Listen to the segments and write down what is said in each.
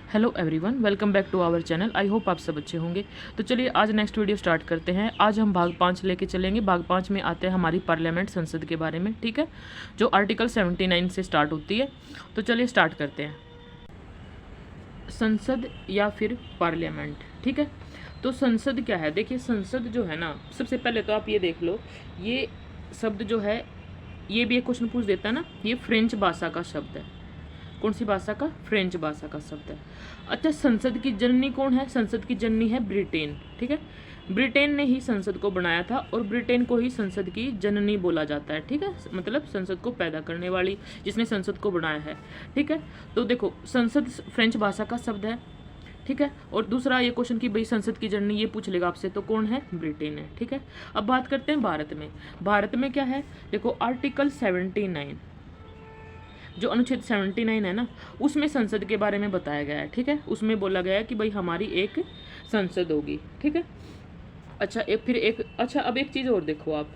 Hello everyone, welcome back to our channel. I hope आप सब अच्छे होंगे। तो चलिए आज नेक्स्ट वीडियो स्टार्ट करते हैं। आज हम भाग 5 लेके चलेंगे। भाग 5 में आते हैं हमारी पार्लियामेंट, संसद के बारे में, ठीक है, जो आर्टिकल 79 से स्टार्ट होती है। तो चलिए स्टार्ट करते हैं। संसद या फिर पार्लियामेंट, ठीक है। तो संसद क्या है? देखिए संसद जो है ना, सबसे पहले तो आप ये देख लो, ये शब्द जो है, ये भी एक क्वेश्चन पूछ देता है ना, ये फ्रेंच भाषा का शब्द है। कौन सी भाषा का? फ्रेंच भाषा का शब्द है। अच्छा, संसद की जननी कौन है? संसद की जननी है ब्रिटेन, ठीक है। ब्रिटेन ने ही संसद को बनाया था और ब्रिटेन को ही संसद की जननी बोला जाता है, ठीक है। मतलब संसद को पैदा करने वाली, जिसने संसद को बनाया है, ठीक है। तो देखो, संसद फ्रेंच भाषा का शब्द है, ठीक है। और दूसरा ये क्वेश्चन कि भाई संसद की जननी, ये पूछ लेगा आपसे, तो कौन है? ब्रिटेन है, ठीक है। अब बात करते हैं भारत में। भारत में क्या है? देखो आर्टिकल 79, जो अनुच्छेद 79 है ना, उसमें संसद के बारे में बताया गया है, ठीक है। उसमें बोला गया है कि भाई हमारी एक संसद होगी, ठीक है। अच्छा अब एक चीज़ और देखो आप,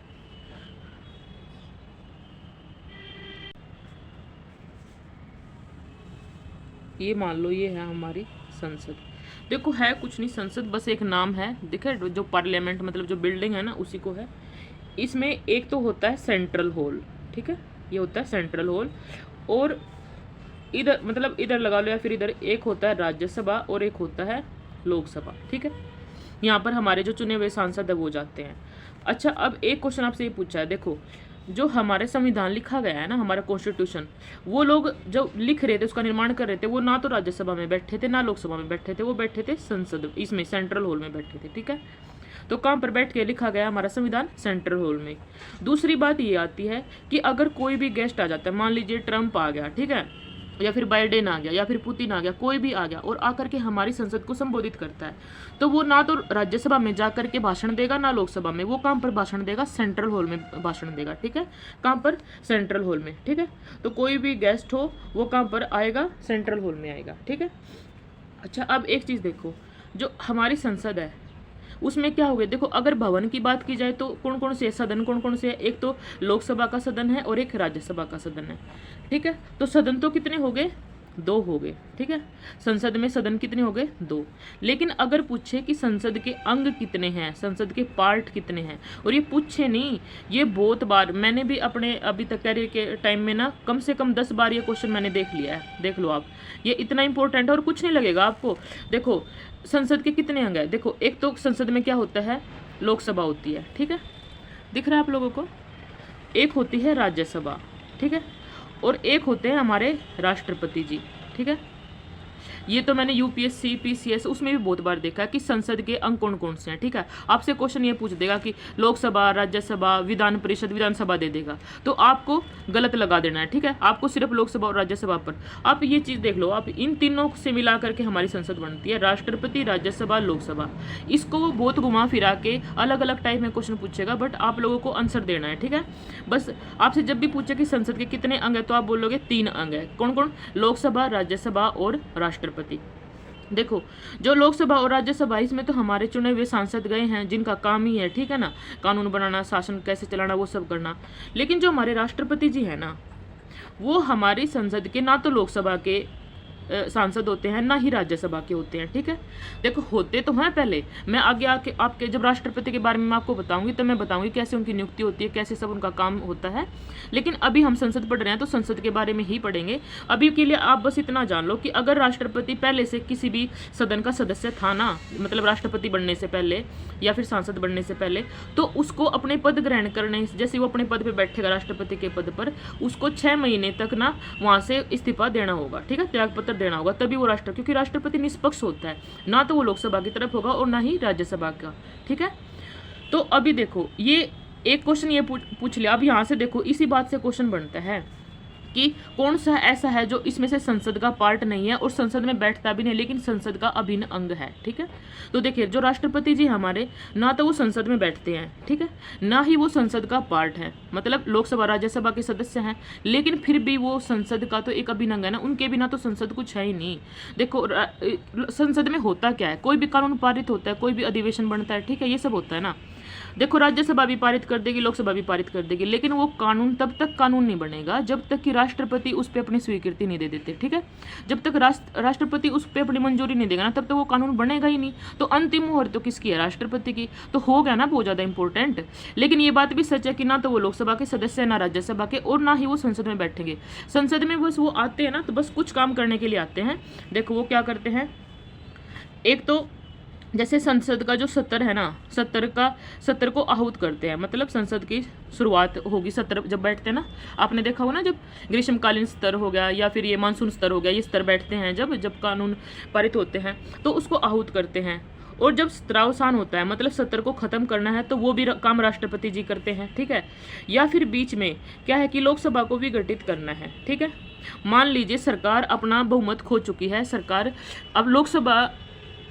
ये मान लो ये है हमारी संसद। देखो है कुछ नहीं, संसद बस एक नाम है, देखिए जो पार्लियामेंट मतलब जो बिल्डिंग है ना, उसी को है। इसमें एक तो होता है सेंट्रल हॉल, ठीक है, ये होता है सेंट्रल हॉल। और इधर मतलब इधर लगा लो या फिर इधर, एक होता है राज्यसभा और एक होता है लोकसभा, ठीक है। यहाँ पर हमारे जो चुने हुए सांसद है वो जाते हैं। अच्छा, अब एक क्वेश्चन आपसे ये पूछा है, देखो जो हमारे संविधान लिखा गया है ना, हमारा कॉन्स्टिट्यूशन, वो लोग जो लिख रहे थे, उसका निर्माण कर रहे थे, वो ना तो राज्यसभा में बैठे थे ना लोकसभा में बैठे थे, वो बैठे थे संसद, इसमें सेंट्रल हॉल में बैठे थे, ठीक है। तो कहाँ पर बैठ के लिखा गया हमारा संविधान? सेंट्रल हॉल में। दूसरी बात ये आती है कि अगर कोई भी गेस्ट आ जाता है, मान लीजिए ट्रम्प आ गया, ठीक है, या फिर बाइडेन आ गया या फिर पुतिन आ गया, कोई भी आ गया और आकर के हमारी संसद को संबोधित करता है, तो वो ना तो राज्यसभा में जाकर के भाषण देगा ना लोकसभा में, वो कहाँ पर भाषण देगा? सेंट्रल हॉल में भाषण देगा, ठीक है। कहाँ पर? सेंट्रल हॉल में, ठीक है। तो कोई भी गेस्ट हो वो कहाँ पर आएगा? सेंट्रल हॉल में आएगा, ठीक है। अच्छा, अब एक चीज़ देखो, जो हमारी संसद है उसमें क्या हो गया? देखो अगर भवन की बात की जाए तो कौन कौन से सदन, कौन कौन से है? एक तो लोकसभा का सदन है और एक राज्यसभा का सदन है, ठीक है। तो सदन तो कितने हो गए? 2 हो गए, ठीक है। संसद में सदन कितने हो गए? 2। लेकिन अगर पूछे कि संसद के अंग कितने हैं, संसद के पार्ट कितने हैं, और ये पूछे नहीं, ये बहुत बार मैंने भी अपने अभी तक कैरियर के टाइम में ना कम से कम 10 बार ये क्वेश्चन मैंने देख लिया है। देख लो आप, ये इतना इंपॉर्टेंट है और कुछ नहीं लगेगा आपको। देखो संसद के कितने अंग है? देखो एक तो संसद में क्या होता है? लोकसभा होती है, ठीक है, दिख रहा है आप लोगों को। एक होती है राज्यसभा, ठीक है, और एक होते हैं हमारे राष्ट्रपति जी, ठीक है। ये तो मैंने यूपीएससी पीसीएस उसमें भी बहुत बार देखा है कि संसद के अंग कौन कौन से हैं, ठीक है। आपसे क्वेश्चन ये पूछ देगा कि लोकसभा, राज्यसभा, विधान परिषद, विधानसभा दे देगा, तो आपको गलत लगा देना है, ठीक है। आपको सिर्फ लोकसभा और राज्यसभा पर, आप ये चीज़ देख लो, आप इन तीनों से मिला करके हमारी संसद बनती है, राष्ट्रपति, राज्यसभा, लोकसभा। इसको वो बहुत घुमा फिरा के अलग अलग टाइप में क्वेश्चन पूछेगा, बट आप लोगों को आंसर देना है, ठीक है। बस आपसे जब भी पूछे कि संसद के कितने अंग है, तो आप बोलोगे 3 अंग है। कौन कौन? लोकसभा, राज्यसभा और राष्ट्रपति। देखो जो लोकसभा और राज्यसभा, इसमें तो हमारे चुने हुए सांसद गए हैं, जिनका काम ही है, ठीक है ना, कानून बनाना, शासन कैसे चलाना, वो सब करना। लेकिन जो हमारे राष्ट्रपति जी है ना, वो हमारी संसद के ना तो लोकसभा के सांसद होते हैं, ना ही राज्यसभा के होते हैं, ठीक है। देखो होते तो हैं पहले, मैं आगे आके आपके जब राष्ट्रपति के बारे में मैं आपको बताऊंगी, तो मैं बताऊंगी कैसे उनकी नियुक्ति होती है, कैसे सब उनका काम होता है। लेकिन अभी हम संसद पढ़ रहे हैं तो संसद के बारे में ही पढ़ेंगे। अभी के लिए आप बस इतना जान लो कि अगर राष्ट्रपति पहले से किसी भी सदन का सदस्य था ना, मतलब राष्ट्रपति बनने से पहले या फिर सांसद बनने से पहले, तो उसको अपने पद ग्रहण करने, जैसे वो अपने पद पर बैठेगा राष्ट्रपति के पद पर, उसको 6 महीने तक ना वहाँ से इस्तीफा देना होगा, ठीक है, त्यागपत्र देना होगा, तभी वो क्योंकि राष्ट्रपति निष्पक्ष होता है, ना तो वो लोकसभा की तरफ होगा और ना ही राज्यसभा का, ठीक है। तो अभी देखो ये एक क्वेश्चन ये पूछ लिया। अब यहाँ से देखो इसी बात से क्वेश्चन बनता है कि कौन सा ऐसा है जो इसमें से संसद का पार्ट नहीं है और संसद में बैठता भी नहीं, लेकिन संसद का अभिन्न अंग है, ठीक है। तो देखिए जो राष्ट्रपति जी हमारे, ना तो वो संसद में बैठते हैं, ठीक है, ना ही वो संसद का पार्ट है, मतलब लोकसभा राज्यसभा के सदस्य हैं, लेकिन फिर भी वो संसद का तो एक अभिन्न अंग है ना, उनके बिना तो संसद कुछ है ही नहीं। देखो संसद में होता क्या है? कोई भी कानून पारित होता है, कोई भी अधिवेशन बनता है, ठीक है, ये सब होता है ना। देखो राज्यसभा भी पारित कर देगी, लोकसभा भी पारित कर देगी, लेकिन वो कानून तब तक कानून नहीं बनेगा जब तक कि राष्ट्रपति उस पर अपनी स्वीकृति नहीं दे देते, ठीक है। जब तक राष्ट्रपति उस पर अपनी मंजूरी नहीं देगा ना, तब तक वो कानून बनेगा ही नहीं। तो अंतिम मुहर तो किसकी है? राष्ट्रपति की। तो हो गया ना बहुत ज़्यादा इंपॉर्टेंट। लेकिन ये बात भी सच है कि ना तो वो लोकसभा के सदस्य है, ना राज्यसभा के, और ना ही वो संसद में बैठेंगे। संसद में बस वो आते हैं ना, तो बस कुछ काम करने के लिए आते हैं। देखो वो क्या करते हैं, एक तो जैसे संसद का जो सत्र है ना, सत्र को आहूत करते हैं, मतलब संसद की शुरुआत होगी, सत्र जब बैठते हैं ना, आपने देखा होगा ना, जब ग्रीष्मकालीन स्तर हो गया या फिर ये मानसून स्तर हो गया, ये स्तर बैठते हैं जब कानून पारित होते हैं तो उसको आहूत करते हैं। और जब सत्रावसान होता है, मतलब सत्र को खत्म करना है, तो वो भी काम राष्ट्रपति जी करते हैं, ठीक है। या फिर बीच में क्या है कि लोकसभा को विघटित करना है, ठीक है। मान लीजिए सरकार अपना बहुमत खो चुकी है, सरकार अब लोकसभा,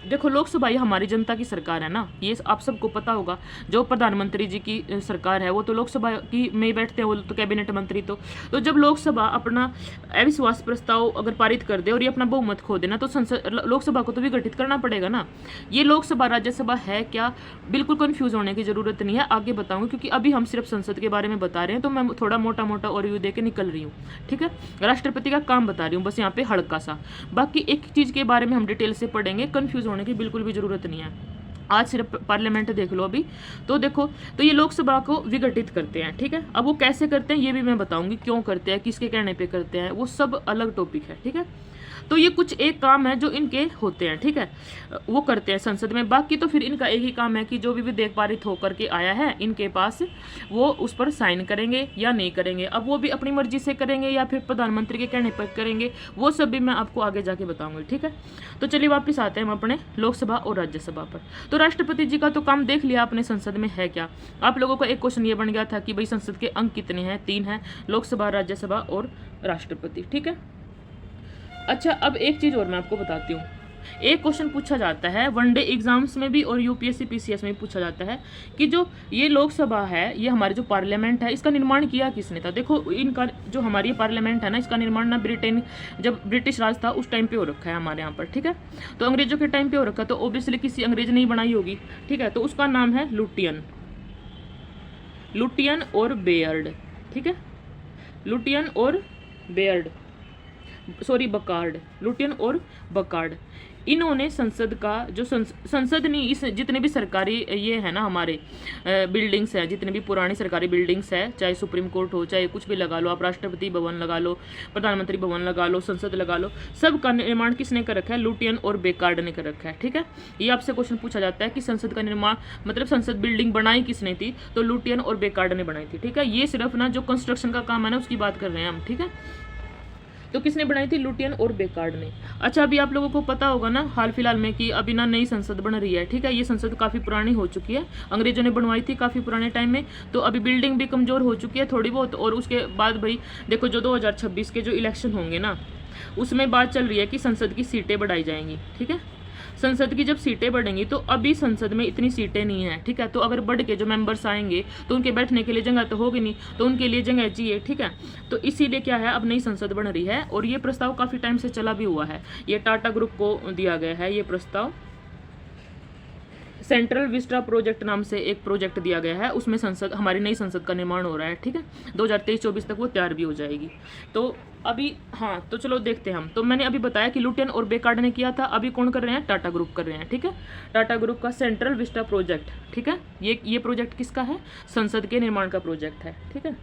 देखो लोकसभा ये हमारी जनता की सरकार है ना, ये आप सबको पता होगा। जो प्रधानमंत्री जी की सरकार है वो तो लोकसभा की में ही बैठते हैं, वो तो कैबिनेट मंत्री। तो जब लोकसभा अपना अविश्वास प्रस्ताव अगर पारित कर दे और ये अपना बहुमत खो देना, तो लोकसभा को तो विघटित करना पड़ेगा ना। ये लोकसभा राज्यसभा है क्या, बिल्कुल कन्फ्यूज होने की जरूरत नहीं है, आगे बताऊंगी, क्योंकि अभी हम सिर्फ संसद के बारे में बता रहे हैं, तो मैं थोड़ा मोटा मोटा ओवरव्यू दे के निकल रही हूँ, ठीक है। राष्ट्रपति का काम बता रही हूँ बस यहाँ पे हल्का सा, बाकी एक चीज़ के बारे में हम डिटेल से पढ़ेंगे, कन्फ्यूज होने की बिल्कुल भी जरूरत नहीं है। आज सिर्फ पार्लियामेंट देख लो अभी। तो देखो, तो ये लोकसभा को विघटित करते हैं, ठीक है। अब वो कैसे करते हैं ये भी मैं बताऊंगी, क्यों करते हैं, किसके कहने पे करते हैं, वो सब अलग टॉपिक है, ठीक है। तो ये कुछ एक काम है जो इनके होते हैं, ठीक है, वो करते हैं संसद में। बाकी तो फिर इनका एक ही काम है कि जो भी विधेयक पारित होकर के आया है इनके पास, वो उस पर साइन करेंगे या नहीं करेंगे। अब वो भी अपनी मर्जी से करेंगे या फिर प्रधानमंत्री के कहने पर करेंगे, वो सब भी मैं आपको आगे जाके बताऊंगी, ठीक है। तो चलिए वापस आते हैं हम अपने लोकसभा और राज्यसभा पर। तो राष्ट्रपति जी का तो काम देख लिया आपने, संसद में है क्या। आप लोगों का एक क्वेश्चन ये बन गया था कि भाई संसद के अंक कितने हैं, 3 हैं, लोकसभा, राज्यसभा और राष्ट्रपति, ठीक है। अच्छा, अब एक चीज़ और मैं आपको बताती हूँ। एक क्वेश्चन पूछा जाता है वनडे एग्जाम्स में भी और यूपीएससी पीसीएस में भी पूछा जाता है कि जो ये लोकसभा है, ये हमारी जो पार्लियामेंट है, इसका निर्माण किया किसने था। देखो इनका जो हमारी ये पार्लियामेंट है ना, इसका निर्माण ना ब्रिटेन, जब ब्रिटिश राज था उस टाइम पे हो रखा है हमारे यहाँ पर, ठीक है। तो अंग्रेजों के टाइम पे हो रखा, तो ऑब्वियसली किसी अंग्रेज ने ही बनाई होगी, ठीक है। तो उसका नाम है लुटियन और बेयर्ड, ठीक है। लुटियन और बेयर्ड, सॉरी बकार्ड, लुटियन और बकार्ड, इन्होंने संसद का जो संसद नहीं, इस जितने भी सरकारी ये है ना हमारे बिल्डिंग्स है, जितने भी पुरानी सरकारी बिल्डिंग्स है, चाहे सुप्रीम कोर्ट हो, चाहे कुछ भी लगा लो आप, राष्ट्रपति भवन लगा लो, प्रधानमंत्री भवन लगा लो, संसद लगा लो, सब का निर्माण किसने कर रखा है, लुटियन और बेकार्ड ने कर रखा है, ठीक है। ये आपसे क्वेश्चन पूछा जाता है कि संसद का निर्माण, मतलब संसद बिल्डिंग बनाई किसने थी, तो लुटियन और बेकार्ड ने बनाई थी, ठीक है। ये सिर्फ ना जो कंस्ट्रक्शन का काम है ना उसकी बात कर रहे हैं हम, ठीक है। तो किसने बनाई थी, लुटियन और बेकार्ड ने। अच्छा, अभी आप लोगों को पता होगा ना हाल फिलहाल में कि अभी ना नई संसद बन रही है, ठीक है। ये संसद काफ़ी पुरानी हो चुकी है, अंग्रेजों ने बनवाई थी काफ़ी पुराने टाइम में, तो अभी बिल्डिंग भी कमज़ोर हो चुकी है थोड़ी बहुत। और उसके बाद भाई देखो, जो 2026 के जो इलेक्शन होंगे ना, उसमें बात चल रही है कि संसद की सीटें बढ़ाई जाएंगी, ठीक है। संसद की जब सीटें बढ़ेंगी, तो अभी संसद में इतनी सीटें नहीं है, ठीक है। तो अगर बढ़ के जो मेंबर्स आएंगे तो उनके बैठने के लिए जगह तो होगी नहीं, तो उनके लिए जगह चाहिए, ठीक है। तो इसीलिए क्या है, अब नई संसद बन रही है, और ये प्रस्ताव काफ़ी टाइम से चला भी हुआ है। ये टाटा ग्रुप को दिया गया है ये प्रस्ताव, सेंट्रल विस्टा प्रोजेक्ट नाम से एक प्रोजेक्ट दिया गया है, उसमें संसद, हमारी नई संसद का निर्माण हो रहा है, ठीक है। 2023-24 तक वो तैयार भी हो जाएगी। तो अभी हाँ, तो चलो देखते हैं हम। तो मैंने अभी बताया कि लुटियन और बेकार्ड ने किया था, अभी कौन कर रहे हैं, टाटा ग्रुप कर रहे हैं, ठीक है। टाटा ग्रुप का सेंट्रल विस्टा प्रोजेक्ट, ठीक है। ये प्रोजेक्ट किसका है, संसद के निर्माण का प्रोजेक्ट है, ठीक है।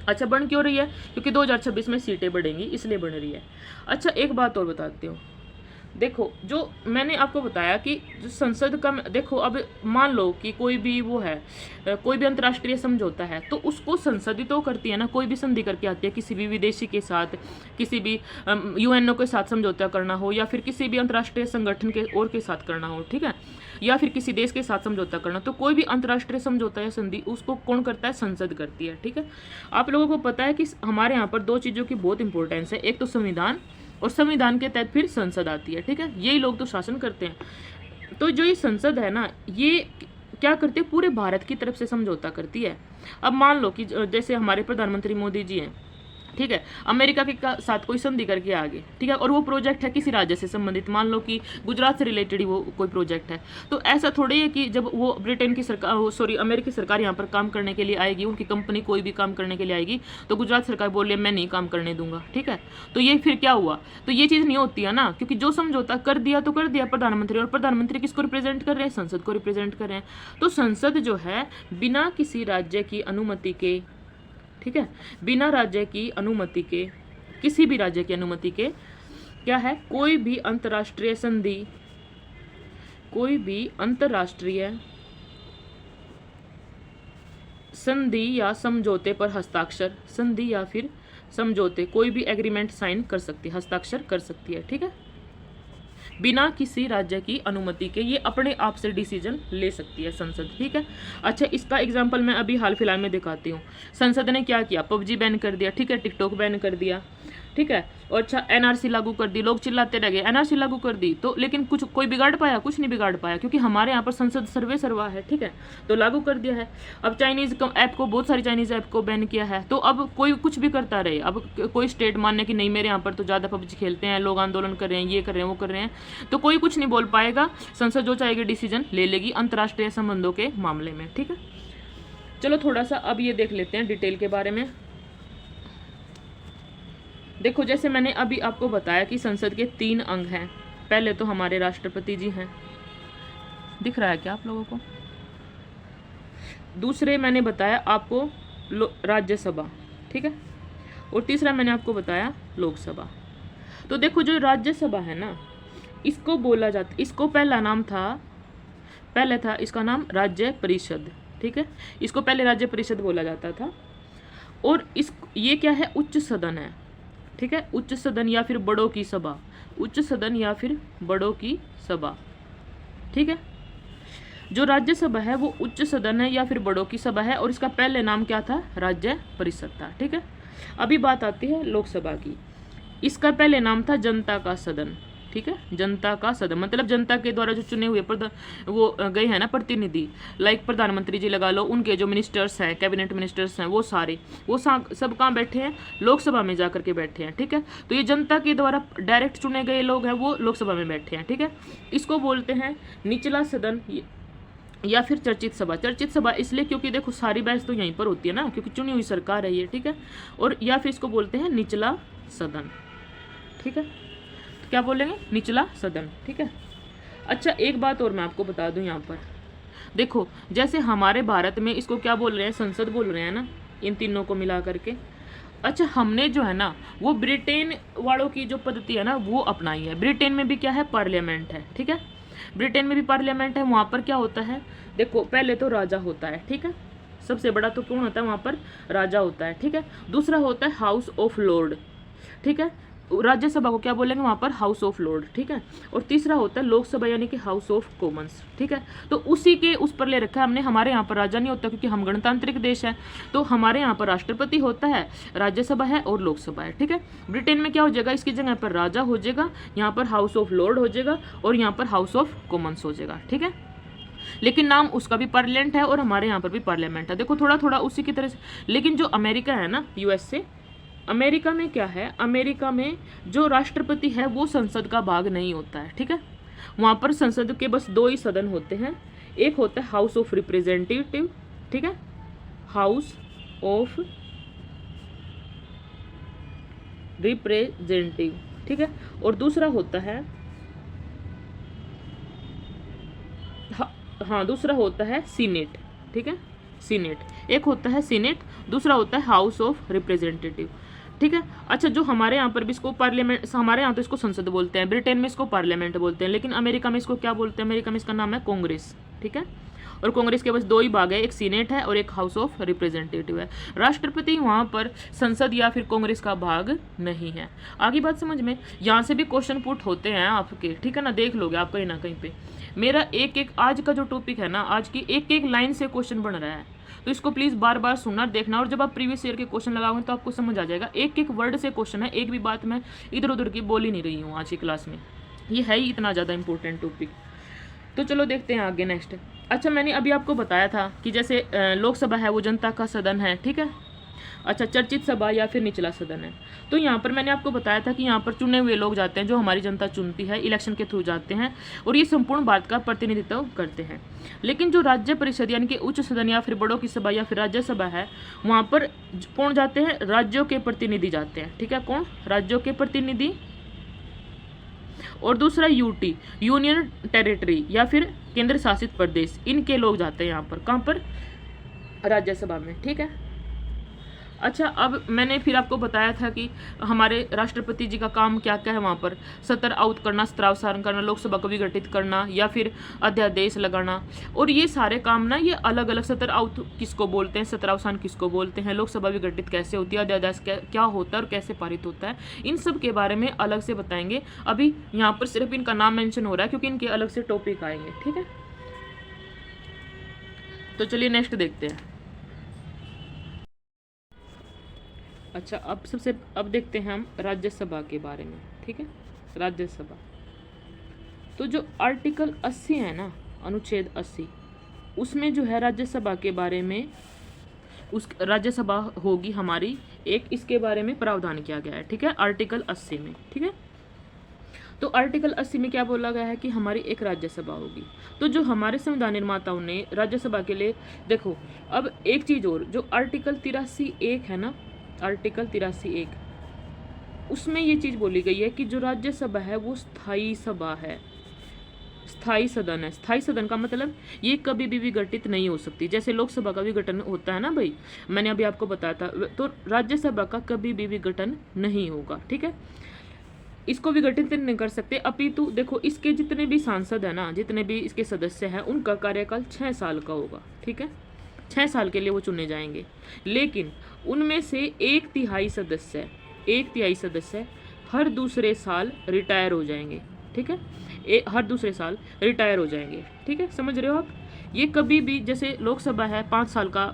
अच्छा, बन क्यों रही है, क्योंकि 2026 में सीटें बढ़ेंगी इसलिए बन रही है। अच्छा, एक बात और बताती हूँ। देखो, जो मैंने आपको बताया कि जो संसद का, देखो अब मान लो कि कोई भी वो है, कोई भी अंतर्राष्ट्रीय समझौता है, तो उसको संसद ही तो करती है ना। कोई भी संधि करके आती है किसी भी विदेशी के साथ, किसी भी यूएनओ के साथ समझौता करना हो, या फिर किसी भी अंतर्राष्ट्रीय संगठन के और के साथ करना हो, ठीक है, या फिर किसी देश के साथ समझौता करना, तो कोई भी अंतर्राष्ट्रीय समझौता या संधि उसको कौन करता है, संसद करती है, ठीक है। आप लोगों को पता है कि हमारे यहाँ पर 2 चीज़ों की बहुत इंपॉर्टेंस है, एक तो संविधान, और संविधान के तहत फिर संसद आती है, ठीक है। यही लोग तो शासन करते हैं। तो जो ये संसद है ना, ये क्या करती है, पूरे भारत की तरफ से समझौता करती है। अब मान लो कि जैसे हमारे प्रधानमंत्री मोदी जी हैं, ठीक है, अमेरिका के साथ कोई संधि करके आगे, ठीक है, और वो प्रोजेक्ट है किसी राज्य से संबंधित, मान लो कि गुजरात से रिलेटेड ही वो कोई प्रोजेक्ट है, तो ऐसा थोड़ी है कि जब वो ब्रिटेन की सरकार, सॉरी अमेरिकी सरकार यहाँ पर काम करने के लिए आएगी, उनकी कंपनी कोई भी काम करने के लिए आएगी, तो गुजरात सरकार बोल रही है मैं नहीं काम करने दूंगा, ठीक है, तो ये फिर क्या हुआ, तो ये चीज़ नहीं होती है ना, क्योंकि जो समझौता कर दिया तो कर दिया प्रधानमंत्री, और प्रधानमंत्री किसको रिप्रेजेंट कर रहे हैं, संसद को रिप्रेजेंट कर रहे हैं, तो संसद जो है बिना किसी राज्य की अनुमति के, ठीक है, बिना राज्य की अनुमति के, किसी भी राज्य की अनुमति के क्या है, कोई भी अंतर्राष्ट्रीय संधि, कोई भी अंतर्राष्ट्रीय संधि या समझौते पर हस्ताक्षर, संधि या फिर समझौते, कोई भी एग्रीमेंट साइन कर सकती है, हस्ताक्षर कर सकती है, ठीक है, बिना किसी राज्य की अनुमति के, ये अपने आप से डिसीजन ले सकती है संसद, ठीक है। अच्छा, इसका एग्जांपल मैं अभी हाल फिलहाल में दिखाती हूँ। संसद ने क्या किया, पबजी बैन कर दिया, ठीक है, टिकटॉक बैन कर दिया, ठीक है, और अच्छा एनआरसी लागू कर दी, लोग चिल्लाते रह गए एनआरसी लागू कर दी, तो लेकिन कुछ कोई बिगाड़ पाया, कुछ नहीं बिगाड़ पाया, क्योंकि हमारे यहाँ पर संसद सर्वे सर्वा है, ठीक है, तो लागू कर दिया है। अब चाइनीज ऐप को, बहुत सारी चाइनीज ऐप को बैन किया है, तो अब कोई कुछ भी करता रहे, अब कोई स्टेट मानने की नहीं मेरे यहाँ पर तो ज़्यादा पबजी खेलते हैं लोग, आंदोलन कर रहे हैं, ये कर रहे हैं, वो कर रहे हैं, तो कोई कुछ नहीं बोल पाएगा, संसद जो चाहेगी डिसीजन ले लेगी अंतर्राष्ट्रीय संबंधों के मामले में, ठीक है। चलो थोड़ा सा अब ये देख लेते हैं डिटेल के बारे में। देखो, जैसे मैंने अभी आपको बताया कि संसद के 3 अंग हैं। पहले तो हमारे राष्ट्रपति जी हैं, दिख रहा है क्या आप लोगों को? दूसरे मैंने बताया आपको राज्यसभा, ठीक है, और तीसरा मैंने आपको बताया लोकसभा। तो देखो, जो राज्यसभा है ना, इसको बोला जाता, इसको पहला नाम था, पहले था इसका नाम राज्य परिषद, ठीक है, इसको पहले राज्य परिषद बोला जाता था, और ये क्या है, उच्च सदन है, ठीक है, उच्च सदन या फिर बड़ों की सभा, उच्च सदन या फिर बड़ों की सभा, ठीक है। जो राज्यसभा है वो उच्च सदन है या फिर बड़ों की सभा है, और इसका पहले नाम क्या था, राज्य परिषद था, ठीक है। अभी बात आती है लोकसभा की, इसका पहले नाम था जनता का सदन, ठीक है, जनता का सदन मतलब जनता के द्वारा जो चुने हुए वो गए हैं ना प्रतिनिधि, लाइक प्रधानमंत्री जी लगा लो, उनके जो मिनिस्टर्स हैं, कैबिनेट मिनिस्टर्स हैं, वो सारे वो सब कहाँ बैठे हैं, लोकसभा में जाकर के बैठे हैं, ठीक है। तो ये जनता के द्वारा डायरेक्ट चुने गए लोग हैं, वो लोकसभा में बैठे हैं, ठीक है। इसको बोलते हैं निचला सदन या फिर चर्चित सभा। चर्चित सभा इसलिए क्योंकि देखो सारी बहस तो यहीं पर होती है ना, क्योंकि चुनी हुई सरकार है ये, ठीक है, और या फिर इसको बोलते हैं निचला सदन, ठीक है, क्या बोलेंगे, निचला सदन, ठीक है। अच्छा, एक बात और मैं आपको बता दूं, यहाँ पर देखो, जैसे हमारे भारत में इसको क्या बोल रहे हैं, संसद बोल रहे हैं ना, इन तीनों को मिला करके। अच्छा, हमने जो है ना वो ब्रिटेन वालों की जो पद्धति है ना वो अपनाई है। ब्रिटेन में भी क्या है, पार्लियामेंट है, ठीक है, ब्रिटेन में भी पार्लियामेंट है। वहाँ पर क्या होता है, देखो पहले तो राजा होता है, ठीक है, सबसे बड़ा तो कौन होता है वहाँ पर, राजा होता है, ठीक है। दूसरा होता है हाउस ऑफ लॉर्ड, ठीक है, राज्यसभा को क्या बोलेंगे वहाँ पर, हाउस ऑफ लॉर्ड, ठीक है। और तीसरा होता है लोकसभा यानी कि हाउस ऑफ कॉमन्स, ठीक है। तो उसी के उस पर ले रखा है हमने। हमारे यहाँ पर राजा नहीं होता क्योंकि हम गणतांत्रिक देश है, तो हमारे यहाँ पर राष्ट्रपति होता है, राज्यसभा है और लोकसभा है, ठीक है। ब्रिटेन में क्या हो जाएगा, इसकी जगह पर राजा हो जाएगा, यहाँ पर हाउस ऑफ लॉर्ड हो जाएगा और यहाँ पर हाउस ऑफ कॉमन्स हो जाएगा, ठीक है। लेकिन नाम उसका भी पार्लियामेंट है और हमारे यहाँ पर भी पार्लियामेंट है, देखो थोड़ा थोड़ा उसी की तरह से। लेकिन जो अमेरिका है ना, यूएसए, अमेरिका में क्या है, अमेरिका में जो राष्ट्रपति है वो संसद का भाग नहीं होता है, ठीक है। वहाँ पर संसद के बस 2 ही सदन होते हैं, एक होता है हाउस ऑफ रिप्रेजेंटेटिव, ठीक है, हाउस ऑफ रिप्रेजेंटेटिव, ठीक है, और दूसरा होता है दूसरा होता है सीनेट, ठीक है, सीनेट। एक होता है सीनेट, दूसरा होता है हाउस ऑफ रिप्रेजेंटेटिव, ठीक है। अच्छा, जो हमारे यहाँ पर भी इसको पार्लियामेंट, हमारे यहाँ तो इसको संसद बोलते हैं, ब्रिटेन में इसको पार्लियामेंट बोलते हैं, लेकिन अमेरिका में इसको क्या बोलते हैं, अमेरिका में इसका नाम है कांग्रेस, ठीक है। और कांग्रेस के बस 2 ही भाग है, एक सीनेट है और एक हाउस ऑफ रिप्रेजेंटेटिव है। राष्ट्रपति वहाँ पर संसद या फिर कांग्रेस का भाग नहीं है। आगे बात समझ में, यहाँ से भी क्वेश्चन पुट होते हैं आपके, ठीक है ना, देख लोगे आप कहीं ना कहीं पे। मेरा एक आज का जो टॉपिक है ना, आज की एक लाइन से क्वेश्चन बन रहा है, तो इसको प्लीज़ बार बार सुनना, देखना, और जब आप प्रीवियस ईयर के क्वेश्चन लगाओगे तो आपको समझ आ जाएगा। एक वर्ड से क्वेश्चन है, एक भी बात मैं इधर उधर की बोल ही नहीं रही हूँ आज की क्लास में, ये है ही इतना ज़्यादा इंपॉर्टेंट टॉपिक। तो चलो देखते हैं आगे नेक्स्ट। अच्छा, मैंने अभी आपको बताया था कि जैसे लोकसभा है वो जनता का सदन है, ठीक है, अच्छा, चर्चित सभा या फिर निचला सदन है। तो यहाँ पर मैंने आपको बताया था कि यहाँ पर चुने हुए लोग जाते हैं, जो हमारी जनता चुनती है, इलेक्शन के थ्रू जाते हैं और ये संपूर्ण भारत का प्रतिनिधित्व करते हैं। लेकिन जो राज्य परिषद यानी कि उच्च सदन या फिर बड़ों की सभा या फिर राज्यसभा है, वहाँ पर कौन जाते हैं? राज्यों के प्रतिनिधि जाते हैं। ठीक है, कौन? राज्यों के प्रतिनिधि। और दूसरा यूटी, यूनियन टेरिटरी या फिर केंद्र शासित प्रदेश, इनके लोग जाते हैं यहाँ पर। कहाँ पर? राज्यसभा में। ठीक है। अच्छा, अब मैंने फिर आपको बताया था कि हमारे राष्ट्रपति जी का काम क्या क्या है वहाँ पर। सत्र आउट करना, सत्रावसान करना, लोकसभा को विघटित करना या फिर अध्यादेश लगाना। और ये सारे काम ना, ये अलग अलग, सत्र आउट किसको बोलते हैं, सत्रावसान किसको बोलते हैं, लोकसभा विघटित कैसे होती है, अध्यादेश क्या होता है और कैसे पारित होता है, इन सब के बारे में अलग से बताएंगे। अभी यहाँ पर सिर्फ इनका नाम मेंशन हो रहा है क्योंकि इनके अलग से टॉपिक आएंगे। ठीक है, तो चलिए नेक्स्ट देखते हैं। अच्छा, अब देखते हैं हम राज्यसभा के बारे में। ठीक है, राज्यसभा। तो जो आर्टिकल 80 है ना, अनुच्छेद 80, उसमें जो है राज्यसभा के बारे में, उस राज्यसभा होगी हमारी एक, इसके बारे में प्रावधान किया गया है। ठीक है, आर्टिकल 80 में। ठीक है, तो आर्टिकल 80 में क्या बोला गया है कि हमारी एक राज्यसभा होगी। तो जो हमारे संविधान निर्माताओं ने राज्यसभा के लिए, देखो अब एक चीज़ और, जो आर्टिकल 83(1) है ना, आर्टिकल 83(1), उसमें ये चीज़ बोली गई है कि जो राज्यसभा है वो स्थायी सभा है, स्थायी सदन है। स्थायी सदन का मतलब ये कभी भी विघटित नहीं हो सकती। जैसे लोकसभा का विघटन होता है ना भाई, मैंने अभी आपको बताया था, तो राज्यसभा का कभी भी विघटन नहीं होगा। ठीक है, इसको विघटित नहीं कर सकते। अपितु देखो, इसके जितने भी सांसद है ना, जितने भी इसके सदस्य हैं, उनका कार्यकाल 6 साल का होगा। ठीक है, 6 साल के लिए वो चुने जाएंगे। लेकिन उनमें से 1/3 सदस्य हर दूसरे साल रिटायर हो जाएंगे। ठीक है, हर दूसरे साल रिटायर हो जाएंगे। ठीक है, समझ रहे हो आप? ये कभी भी, जैसे लोकसभा है 5 साल का,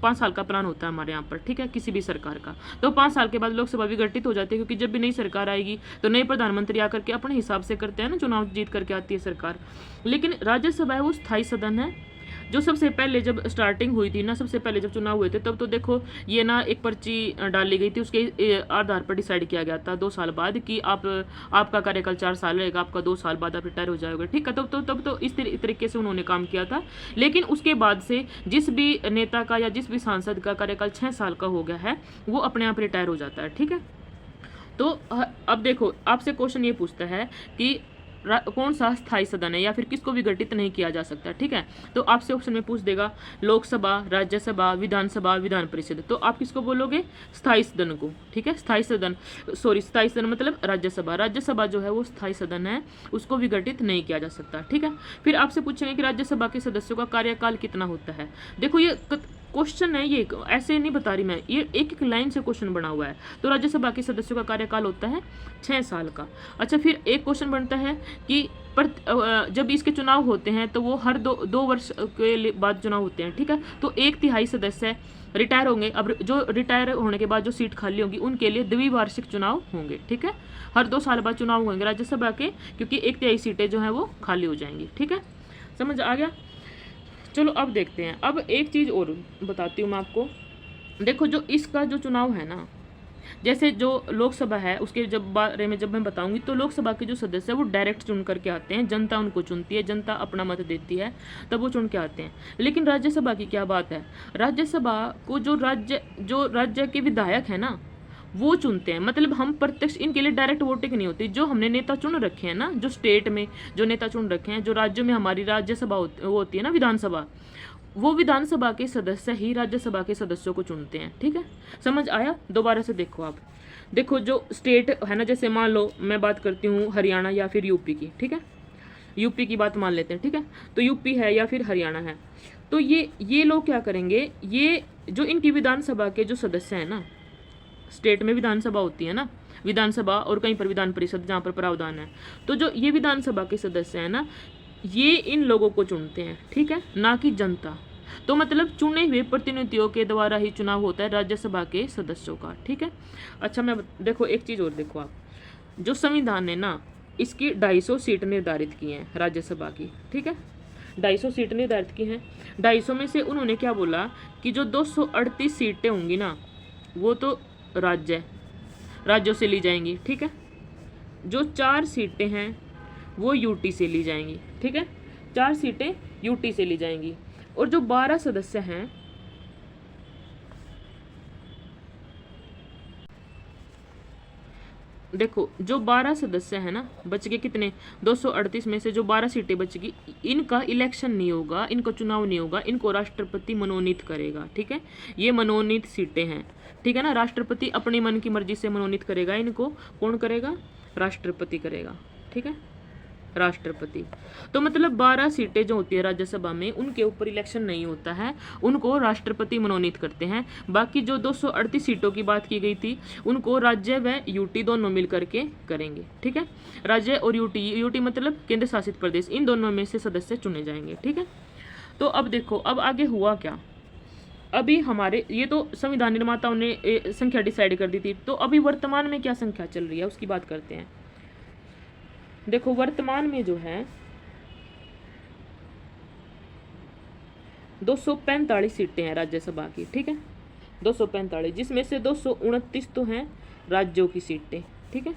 5 साल का प्लान होता है हमारे यहाँ पर। ठीक है, किसी भी सरकार का, तो 5 साल के बाद लोकसभा विघटित हो जाती है, क्योंकि जब भी नई सरकार आएगी तो नए प्रधानमंत्री आकर के अपने हिसाब से करते हैं ना, चुनाव जीत करके आती है सरकार। लेकिन राज्यसभा है वो स्थायी सदन है। जो सबसे पहले जब स्टार्टिंग हुई थी ना, सबसे पहले जब चुनाव हुए थे, तब तो देखो ये ना एक पर्ची डाली गई थी, उसके आधार पर डिसाइड किया गया था 2 साल बाद कि आपका कार्यकाल 4 साल रहेगा, आपका 2 साल बाद आप रिटायर हो जाओगे। ठीक है, तब तो इस तरीके से उन्होंने काम किया था। लेकिन उसके बाद से जिस भी नेता का या जिस भी सांसद का कार्यकाल 6 साल का हो गया है, वो अपने आप रिटायर हो जाता है। ठीक है, तो अब देखो, आपसे क्वेश्चन ये पूछता है कि कौन सा स्थायी सदन है या फिर किसको विघटित नहीं किया जा सकता। ठीक है, तो आपसे ऑप्शन में पूछ देगा लोकसभा, राज्यसभा, विधानसभा, विधान परिषद, तो आप किसको बोलोगे? स्थायी सदन को। ठीक है, स्थायी सदन मतलब राज्यसभा। राज्यसभा जो है वो स्थायी सदन है, उसको विघटित नहीं किया जा सकता। ठीक है, फिर आपसे पूछेंगे कि राज्यसभा के सदस्यों का कार्यकाल कितना होता है। देखो ये क्वेश्चन है, ये ऐसे नहीं बता रही मैं, ये एक एक लाइन से क्वेश्चन बना हुआ है। तो राज्यसभा के सदस्यों का कार्यकाल होता है 6 साल का। अच्छा, फिर एक क्वेश्चन बनता है कि जब इसके चुनाव होते हैं तो वो हर दो वर्ष के बाद चुनाव होते हैं। ठीक है, तो 1/3 सदस्य रिटायर होंगे। अब जो रिटायर होने के बाद जो सीट खाली होंगी उनके लिए द्विवार्षिक चुनाव होंगे। ठीक है, हर 2 साल बाद चुनाव होंगे राज्यसभा के, क्योंकि 1/3 सीटें जो हैं वो खाली हो जाएंगी। ठीक है, समझ आ गया? चलो अब देखते हैं। अब एक चीज़ और बताती हूँ मैं आपको। देखो, जो इसका जो चुनाव है ना, जैसे जो लोकसभा है उसके बारे में जब मैं बताऊंगी, तो लोकसभा के जो सदस्य है वो डायरेक्ट चुन करके आते हैं, जनता उनको चुनती है, जनता अपना मत देती है, तब वो चुन के आते हैं। लेकिन राज्यसभा की क्या बात है? राज्यसभा को जो राज्य के विधायक है ना, वो चुनते हैं। मतलब हम प्रत्यक्ष, इनके लिए डायरेक्ट वोटिंग नहीं होती। जो हमने नेता चुन रखे हैं ना, जो स्टेट में जो नेता चुन रखे हैं, जो राज्यों में हमारी राज्यसभा होती है ना, विधानसभा, वो विधानसभा के सदस्य ही राज्यसभा के सदस्यों को चुनते हैं। ठीक है, समझ आया? दोबारा से देखो आप। देखो, जो स्टेट है ना, जैसे मान लो मैं बात करती हूँ हरियाणा या फिर यूपी की। ठीक है, यूपी की बात मान लेते हैं। ठीक है, तो यूपी है या फिर हरियाणा है, तो ये लोग क्या करेंगे, ये जो इनकी विधानसभा के जो सदस्य हैं ना, स्टेट में विधानसभा होती है ना, विधानसभा और कहीं पर विधान परिषद जहाँ पर प्रावधान है, तो जो ये विधानसभा के सदस्य हैं ना, ये इन लोगों को चुनते हैं। ठीक है, ना कि जनता। तो मतलब चुने हुए प्रतिनिधियों के द्वारा ही चुनाव होता है राज्यसभा के सदस्यों का। ठीक है, अच्छा मैं देखो एक चीज़ और देखो आप, जो संविधान ने ना इसकी 250 सीट निर्धारित की हैं राज्यसभा की। ठीक है, 250 सीट निर्धारित की हैं। 250 में से उन्होंने क्या बोला कि जो 238 सीटें होंगी ना वो तो राज्यों से ली जाएंगी, ठीक है। जो 4 सीटें हैं वो यूटी से ली जाएंगी, ठीक है। 4 सीटें यूटी से ली जाएंगी और जो 12 सदस्य हैं देखो, जो 12 सदस्य हैं ना, बच गए कितने, 238 में से जो 12 सीटें बचगी, इनका इलेक्शन नहीं होगा, इनको चुनाव नहीं होगा, इनको राष्ट्रपति मनोनीत करेगा, ठीक है। ये मनोनीत सीटें हैं, ठीक है ना। राष्ट्रपति अपनी मन की मर्जी से मनोनीत करेगा, इनको कौन करेगा, राष्ट्रपति करेगा, ठीक है, राष्ट्रपति। तो मतलब 12 सीटें जो होती है राज्यसभा में उनके ऊपर इलेक्शन नहीं होता है, उनको राष्ट्रपति मनोनीत करते हैं। बाकी जो 238 सीटों की बात की गई थी उनको राज्य व यूटी दोनों मिल करके करेंगे, ठीक है। राज्य और यूटी मतलब केंद्र शासित प्रदेश, इन दोनों में से सदस्य चुने जाएंगे, ठीक है। तो अब देखो, अब आगे हुआ क्या। अभी हमारे ये तो संविधान निर्माताओं ने संख्या डिसाइड कर दी थी, तो अभी वर्तमान में क्या संख्या चल रही है उसकी बात करते हैं। देखो, वर्तमान में जो है 245 सीटें हैं राज्यसभा की, ठीक है, 245, जिसमें से 229 तो हैं राज्यों की सीटें, ठीक है,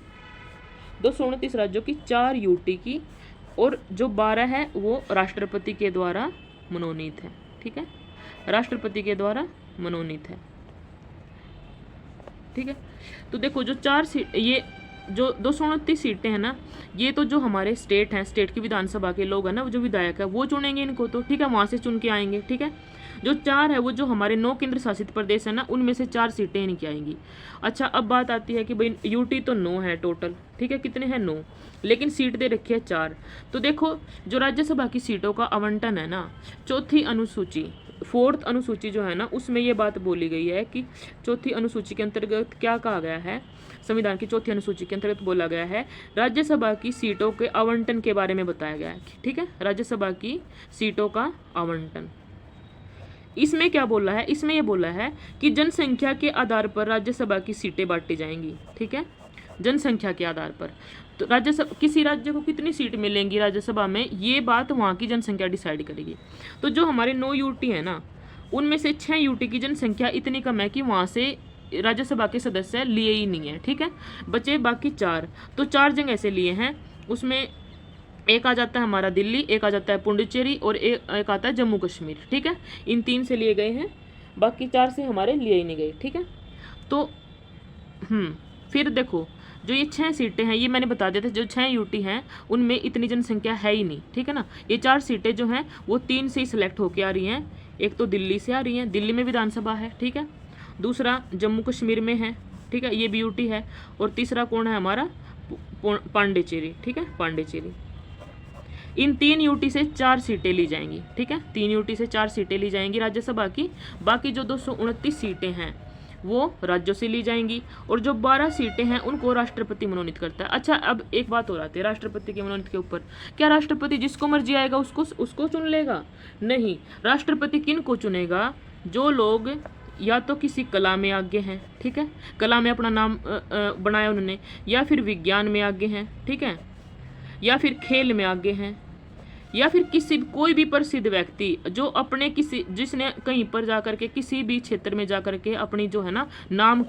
229 राज्यों की, 4 यूटी की, और जो 12 है वो राष्ट्रपति के द्वारा मनोनीत है, ठीक है, राष्ट्रपति के द्वारा मनोनीत है, ठीक है। तो देखो, जो 4 सीट, ये जो 229 सीटें हैं ना, ये तो जो हमारे स्टेट हैं, स्टेट की विधानसभा के लोग हैं ना, जो विधायक है वो चुनेंगे इनको, तो ठीक है, वहाँ से चुन के आएंगे, ठीक है। जो 4 है वो जो हमारे 9 केंद्र शासित प्रदेश है ना, उनमें से 4 सीटें इनकी आएंगी। अच्छा, अब बात आती है कि भाई यूटी तो 9 है टोटल, ठीक है, कितने हैं, 9, लेकिन सीट दे रखी है 4। तो देखो, जो राज्यसभा की सीटों का आवंटन है ना, चौथी अनुसूची, 4th अनुसूची जो है ना, उसमें ये बात बोली गई है कि चौथी अनुसूची के अंतर्गत क्या कहा गया है, संविधान की चौथी अनुसूची के अंतर्गत बोला गया है, राज्यसभा की सीटों के आवंटन के बारे में बताया गया है, ठीक है, राज्यसभा की सीटों का आवंटन। इसमें क्या बोला है, इसमें ये बोला है कि जनसंख्या के आधार पर राज्यसभा की सीटें बांटी जाएंगी, ठीक है, जनसंख्या के आधार पर। तो राज्यसभा, किसी राज्य को कितनी सीट मिलेंगी राज्यसभा में, ये बात वहाँ की जनसंख्या डिसाइड करेगी। तो जो हमारे 9 यूटी है ना, उनमें से 6 यूटी की जनसंख्या इतनी कम है कि वहाँ से राज्यसभा के सदस्य लिए ही नहीं है, ठीक है, बचे बाकी 4। तो 4 जगह ऐसे लिए हैं, उसमें एक आ जाता है हमारा दिल्ली, एक आ जाता है पुडुचेरी, और एक आता है जम्मू कश्मीर, ठीक है, इन 3 से लिए गए हैं, बाकी 4 से हमारे लिए ही नहीं गए, ठीक है। तो फिर देखो, जो ये 6 सीटें हैं, ये मैंने बता दिया था, जो 6 यूटी हैं उनमें इतनी जनसंख्या है ही नहीं, ठीक है ना। ये 4 सीटें जो हैं वो 3 से ही सिलेक्ट होकर आ रही हैं, एक तो दिल्ली से आ रही हैं, दिल्ली में विधानसभा है, ठीक है, दूसरा जम्मू कश्मीर में है, ठीक है, ये भी यूटी है, और तीसरा कौन है हमारा, पांडिचेरी, ठीक है, पांडिचेरी। इन 3 यूटी से 4 सीटें ली जाएंगी, ठीक है, 3 यूटी से 4 सीटें ली जाएंगी राज्यसभा की। बाकी जो 229 सीटें हैं वो राज्यों से ली जाएंगी, और जो 12 सीटें हैं उनको राष्ट्रपति मनोनीत करता है। अच्छा, अब एक बात और आती है राष्ट्रपति के मनोनीत के ऊपर, क्या राष्ट्रपति जिसको मर्जी आएगा उसको चुन लेगा? नहीं, राष्ट्रपति किन को चुनेगा, जो लोग या तो किसी कला में आगे हैं, ठीक है, कला में अपना नाम बनाया उन्होंने, या फिर विज्ञान में आगे हैं, ठीक है, या फिर खेल में आगे हैं, या फिर कोई भी प्रसिद्ध व्यक्ति जो अपने जिसने कहीं पर जाकर के किसी भी क्षेत्र में जाकर के अपनी जो है ना नाम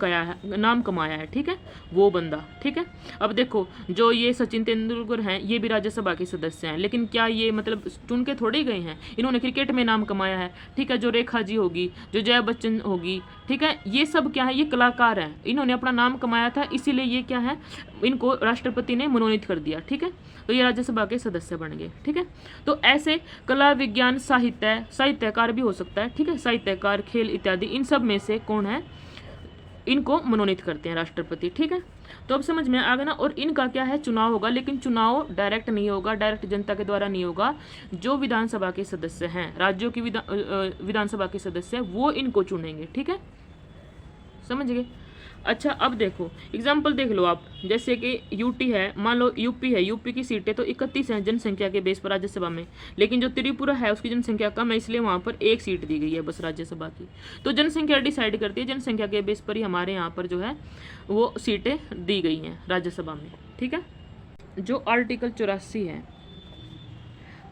कमाया है, ठीक है, वो बंदा, ठीक है। अब देखो, जो ये सचिन तेंदुलकर हैं, ये भी राज्यसभा के सदस्य हैं, लेकिन क्या ये मतलब चुन के थोड़े गए हैं, इन्होंने क्रिकेट में नाम कमाया है, ठीक है, जो रेखा जी होगी, जो जया बच्चन होगी, ठीक है, ये सब क्या है, ये कलाकार हैं, इन्होंने अपना नाम कमाया था, इसीलिए ये क्या है, इनको राष्ट्रपति ने मनोनीत कर दिया, ठीक है, तो ये राज्यसभा के सदस्य बन गए, ठीक है। तो ऐसे कला, विज्ञान, साहित्यकार भी हो सकता है, ठीक है, साहित्यकार, खेल इत्यादि, इन सब में से कौन है, इनको मनोनीत करते हैं राष्ट्रपति, ठीक है। तो अब समझ में आ गया ना। और इनका क्या है, चुनाव होगा, लेकिन चुनाव डायरेक्ट नहीं होगा, डायरेक्ट जनता के द्वारा नहीं होगा, जो विधानसभा के सदस्य हैं, राज्यों की विधानसभा के सदस्य, वो इनको चुनेंगे, ठीक है, समझ गए। अच्छा, अब देखो एग्जाम्पल देख लो आप, जैसे कि यूटी है, मान लो यूपी है, यूपी की सीटें तो 31 हैं जनसंख्या के बेस पर राज्यसभा में, लेकिन जो त्रिपुरा है उसकी जनसंख्या कम है, इसलिए वहाँ पर 1 सीट दी गई है बस राज्यसभा की। तो जनसंख्या डिसाइड करती है, जनसंख्या के बेस पर ही हमारे यहाँ पर जो है वो सीटें दी गई हैं राज्यसभा में, ठीक है। जो आर्टिकल 84 है,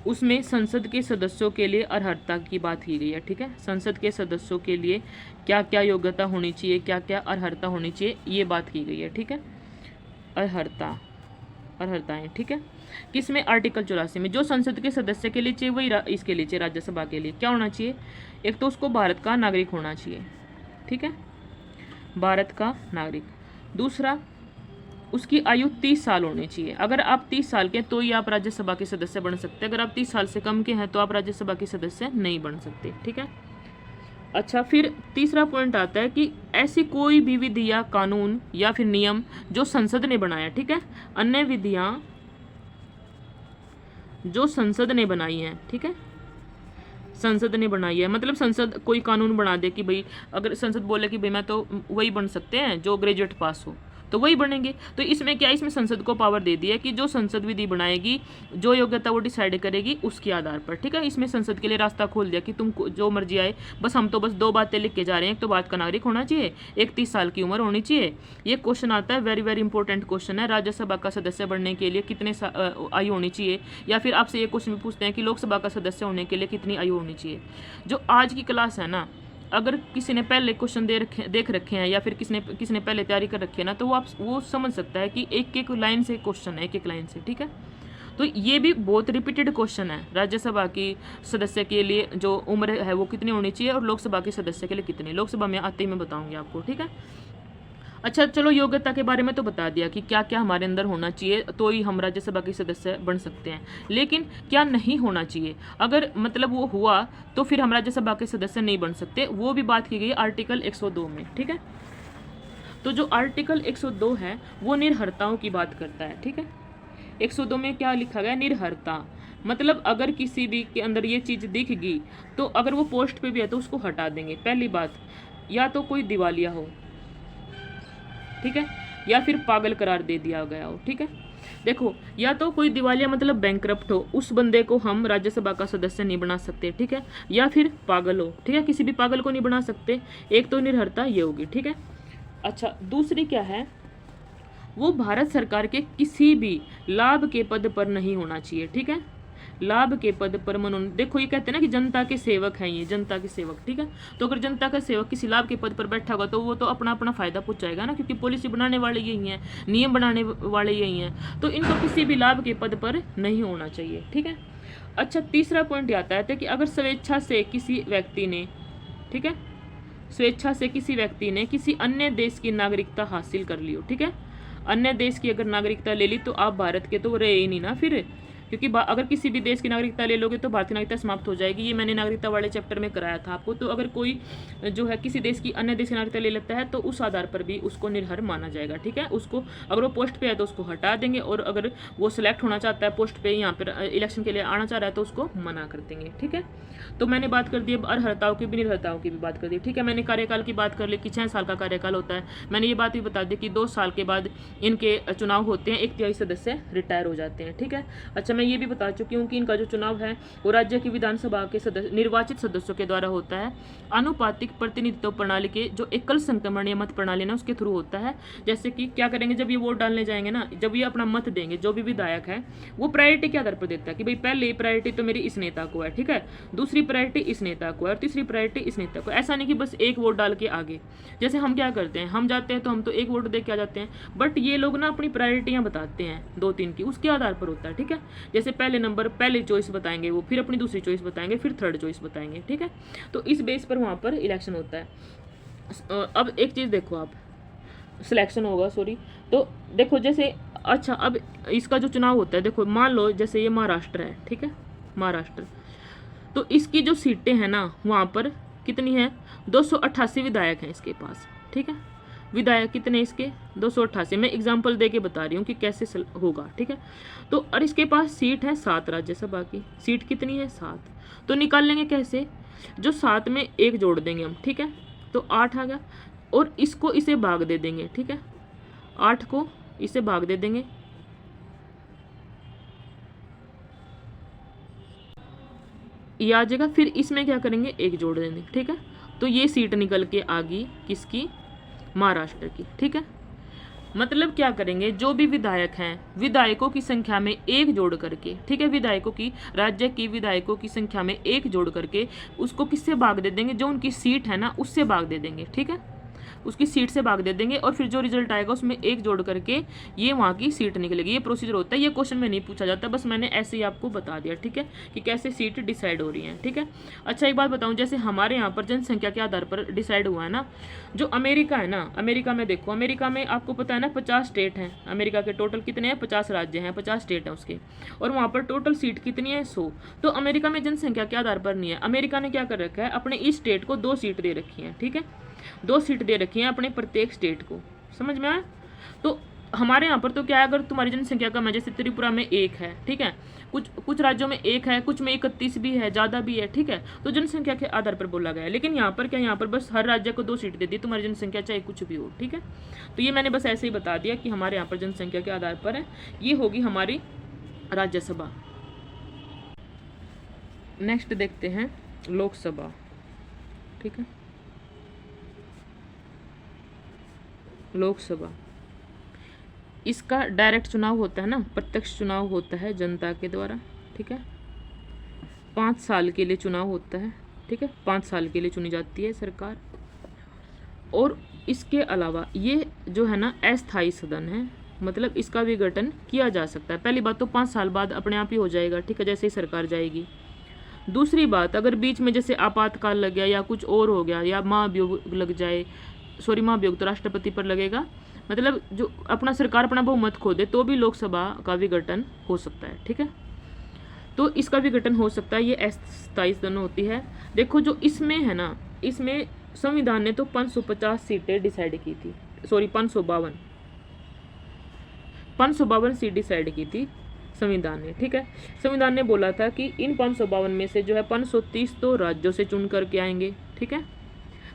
उसमें संसद के सदस्यों के लिए अर्हता की बात की गई है, ठीक है। संसद के सदस्यों के लिए क्या क्या योग्यता होनी चाहिए, क्या क्या अर्हता होनी चाहिए, ये बात की गई है, ठीक है। अर्हताएं, ठीक है। किसमें? आर्टिकल 84 में। जो संसद के सदस्य के लिए चाहिए वही इसके लिए चाहिए, राज्यसभा के लिए क्या होना चाहिए? एक तो उसको भारत का नागरिक होना चाहिए, ठीक है, भारत का नागरिक। दूसरा, उसकी आयु 30 साल होनी चाहिए। अगर आप 30 साल के हैं तो ही आप राज्यसभा के सदस्य बन सकते हैं। अगर आप 30 साल से कम के हैं तो आप राज्यसभा के सदस्य नहीं बन सकते, ठीक है। अच्छा, फिर तीसरा पॉइंट आता है कि ऐसी कोई भी विधि या कानून या फिर नियम जो संसद ने बनाया, ठीक है, अन्य विधियां जो संसद ने बनाई हैं, ठीक है, संसद ने बनाई है, मतलब संसद कोई कानून बना दे कि भाई, अगर संसद बोले कि भाई मैं तो वही बन सकते हैं जो ग्रेजुएट पास हो, तो वही बनेंगे। तो इसमें क्या है, इसमें संसद को पावर दे दी है कि जो संसद विधि बनाएगी, जो योग्यता वो डिसाइड करेगी उसके आधार पर, ठीक है। इसमें संसद के लिए रास्ता खोल दिया कि तुम जो मर्जी आए, बस हम तो बस 2 बातें लिख के जा रहे हैं। एक तो भारत का नागरिक होना चाहिए, एक 30 साल की उम्र होनी चाहिए। ये क्वेश्चन आता है, वेरी वेरी इंपॉर्टेंट क्वेश्चन है। राज्यसभा का सदस्य बनने के लिए कितने आयु होनी चाहिए, या फिर आपसे ये क्वेश्चन भी पूछते हैं कि लोकसभा का सदस्य होने के लिए कितनी आयु होनी चाहिए। जो आज की क्लास है ना, अगर किसी ने पहले क्वेश्चन देख रखे हैं, या फिर किसी ने पहले तैयारी कर रखी है ना, तो वो समझ सकता है कि एक एक लाइन से क्वेश्चन है, एक एक लाइन से, ठीक है। तो ये भी बहुत रिपीटेड क्वेश्चन है। राज्यसभा की सदस्य के लिए जो उम्र है वो कितनी होनी चाहिए, और लोकसभा के सदस्य के लिए कितनी। लोकसभा में आते ही मैं बताऊंगी आपको, ठीक है। अच्छा, चलो योग्यता के बारे में तो बता दिया कि क्या क्या हमारे अंदर होना चाहिए तो ही हम राज्यसभा के सदस्य बन सकते हैं। लेकिन क्या नहीं होना चाहिए, अगर मतलब वो हुआ तो फिर हम राज्यसभा के सदस्य नहीं बन सकते, वो भी बात की गई आर्टिकल 102 में, ठीक है। तो जो आर्टिकल 102 है वो निर्हरताओं की बात करता है, ठीक है। 102 में क्या लिखा गया? निर्हरता, मतलब अगर किसी भी के अंदर ये चीज़ दिख गई तो अगर वो पोस्ट पे भी है तो उसको हटा देंगे। पहली बात, या तो कोई दिवालिया हो, ठीक है, या फिर पागल करार दे दिया गया हो, ठीक है। देखो, या तो कोई दिवालिया मतलब बैंकरप्ट हो, उस बंदे को हम राज्यसभा का सदस्य नहीं बना सकते, ठीक है, या फिर पागल हो, ठीक है, किसी भी पागल को नहीं बना सकते। एक तो निर्हरता ये होगी, ठीक है। अच्छा, दूसरी क्या है, वो भारत सरकार के किसी भी लाभ के पद पर नहीं होना चाहिए, ठीक है। लाभ के पद पर मनोनीत, देखो ये कहते हैं ना कि जनता के सेवक हैं, ये जनता के सेवक, ठीक है। तो अगर जनता का सेवक किसी लाभ के पद पर बैठा होगा तो वो तो अपना अपना फायदा पहुंचाएगा ना, क्योंकि पॉलिसी बनाने वाले यही हैं, नियम बनाने वाले यही हैं। तो इनको किसी भी लाभ के पद पर नहीं होना चाहिए, ठीक है। अच्छा, तीसरा पॉइंट आता है कि अगर स्वेच्छा से किसी व्यक्ति ने, ठीक है, स्वेच्छा से किसी व्यक्ति ने किसी अन्य देश की नागरिकता हासिल कर ली हो, ठीक है, अन्य देश की अगर नागरिकता ले ली तो आप भारत के तो रहे ही नहीं ना फिर, क्योंकि अगर किसी भी देश की नागरिकता ले लोगे तो भारतीय नागरिकता समाप्त हो जाएगी। ये मैंने नागरिकता वाले चैप्टर में कराया था आपको। तो अगर कोई जो है किसी देश की अन्य देश की नागरिकता ले लेता है तो उस आधार पर भी उसको निर्हर माना जाएगा, ठीक है। उसको अगर वो पोस्ट पे है तो उसको हटा देंगे, और अगर वो सिलेक्ट होना चाहता है पोस्ट पे, यहाँ पर इलेक्शन के लिए आना चाह रहा है तो उसको मना कर देंगे, ठीक है। तो मैंने बात कर दी, अब अर्हताओं की भी निर्हरताओं की भी बात कर दी, ठीक है। मैंने कार्यकाल की बात कर ली कि 6 साल का कार्यकाल होता है। मैंने ये बात भी बता दी कि 2 साल के बाद इनके चुनाव होते हैं, 1/3 सदस्य रिटायर हो जाते हैं, ठीक है। अच्छा, मैं ये भी बता चुकी हूँ कि इनका जो चुनाव है वो राज्य की विधानसभा के निर्वाचित सदस्यों के द्वारा होता है। आनुपातिक प्रतिनिधित्व प्रणाली के जो एकल संक्रमणीय मत प्रणाली ना उसके थ्रू होता है। जैसे कि क्या करेंगे, जब ये वोट डालने जाएंगे ना, जब ये अपना मत देंगे, जो भी विधायक है वो प्रायोरिटी के आधार पर देता है कि भाई पहले प्रायोरिटी तो मेरी इस नेता को है, ठीक है, दूसरी प्रायोरिटी इस नेता को है, और तीसरी प्रायोरिटी इस नेता को। ऐसा नहीं कि बस एक वोट डाल के आगे, जैसे हम क्या करते हैं, हम जाते हैं तो हम तो एक वोट दे के आ जाते हैं, बट ये लोग ना अपनी प्रायोरिटियां बताते हैं 2-3 की, उसके आधार पर होता है, ठीक है। जैसे पहले नंबर पहले चॉइस बताएंगे वो, फिर अपनी दूसरी चॉइस बताएंगे, फिर थर्ड चॉइस बताएंगे, ठीक है। तो इस बेस पर वहाँ पर इलेक्शन होता है। अब एक चीज़ देखो, आप सिलेक्शन होगा, सॉरी, तो देखो जैसे, अच्छा अब इसका जो चुनाव होता है, देखो मान लो जैसे ये महाराष्ट्र है, ठीक है, महाराष्ट्र, तो इसकी जो सीटें हैं ना वहाँ पर कितनी है, 288 विधायक हैं इसके पास, ठीक है। विधायक कितने इसके, 288। मैं एग्जाम्पल दे के बता रही हूँ कि कैसे होगा, ठीक है। तो और इसके पास सीट है 7 राज्यसभा की, सीट कितनी है, 7। तो निकाल लेंगे कैसे, जो 7 में 1 जोड़ देंगे हम, ठीक है, तो 8 आ गया, और इसको इसे भाग दे देंगे, ठीक है, 8 को इसे भाग दे देंगे, ये आ जाएगा। फिर इसमें क्या करेंगे, 1 जोड़ देंगे, ठीक है। तो ये सीट निकल के आ गई किसकी, महाराष्ट्र की, ठीक है। मतलब क्या करेंगे, जो भी विधायक हैं विधायकों की संख्या में एक जोड़ करके, ठीक है, विधायकों की, राज्य की विधायकों की संख्या में एक जोड़ करके उसको किससे भाग दे देंगे, जो उनकी सीट है ना उससे भाग दे देंगे, ठीक है, उसकी सीट से भाग दे देंगे और फिर जो रिजल्ट आएगा उसमें एक जोड़ करके ये वहाँ की सीट निकलेगी। ये प्रोसीजर होता है, ये क्वेश्चन में नहीं पूछा जाता, बस मैंने ऐसे ही आपको बता दिया, ठीक है, कि कैसे सीट डिसाइड हो रही है, ठीक है। अच्छा एक बात बताऊँ, जैसे हमारे यहाँ पर जनसंख्या के आधार पर डिसाइड हुआ है ना, जो अमेरिका है ना, अमेरिका में देखो, अमेरिका में आपको पता है ना 50 स्टेट हैं, अमेरिका के टोटल कितने हैं, 50 राज्य हैं, 50 स्टेट हैं उसके, और वहाँ पर टोटल सीट कितनी है, 100। तो अमेरिका में जनसंख्या के आधार पर नहीं है, अमेरिका ने क्या कर रखा है, अपने इस स्टेट को 2 सीट दे रखी है, ठीक है, 2 सीट दे रखी है अपने प्रत्येक स्टेट को, समझ में आया। तो हमारे यहाँ पर तो क्या है, अगर तुम्हारी जनसंख्या कम है, जैसे त्रिपुरा में 1 है, ठीक है, कुछ राज्यों में 1 है, कुछ में 31 भी है, ज़्यादा भी है, ठीक है, तो जनसंख्या के आधार पर बोला गया है। लेकिन यहाँ पर क्या, यहाँ पर बस हर राज्य को 2 सीट दे दी, तुम्हारी जनसंख्या चाहे कुछ भी हो, ठीक है। तो ये मैंने बस ऐसे ही बता दिया कि हमारे यहाँ पर जनसंख्या के आधार पर है, ये होगी हमारी राज्यसभा। नेक्स्ट देखते हैं लोकसभा, ठीक है, लोकसभा, इसका डायरेक्ट चुनाव होता है ना, प्रत्यक्ष चुनाव होता है जनता के द्वारा, ठीक है, 5 साल के लिए चुनाव होता है, ठीक है, 5 साल के लिए चुनी जाती है सरकार। और इसके अलावा ये जो है ना अस्थायी सदन है, मतलब इसका भी गठन किया जा सकता है। पहली बात तो 5 साल बाद अपने आप ही हो जाएगा, ठीक है, जैसे ही सरकार जाएगी। दूसरी बात, अगर बीच में जैसे आपातकाल लग गया या कुछ और हो गया या महाभियोग लग जाए, सॉरी महाभियोग तो राष्ट्रपति पर लगेगा, मतलब जो अपना सरकार अपना बहुमत खो दे, तो भी लोकसभा का विघटन हो सकता है, ठीक है, तो इसका विघटन हो सकता है। ये अस्थायी सदन होती है। देखो जो इसमें है ना, इसमें संविधान ने तो 550 सीटें डिसाइड की थी, सॉरी 552 सीट डिसाइड की थी संविधान ने, ठीक है। संविधान ने बोला था कि इन 552 में से जो है 530 तो राज्यों से चुन करके आएंगे, ठीक है,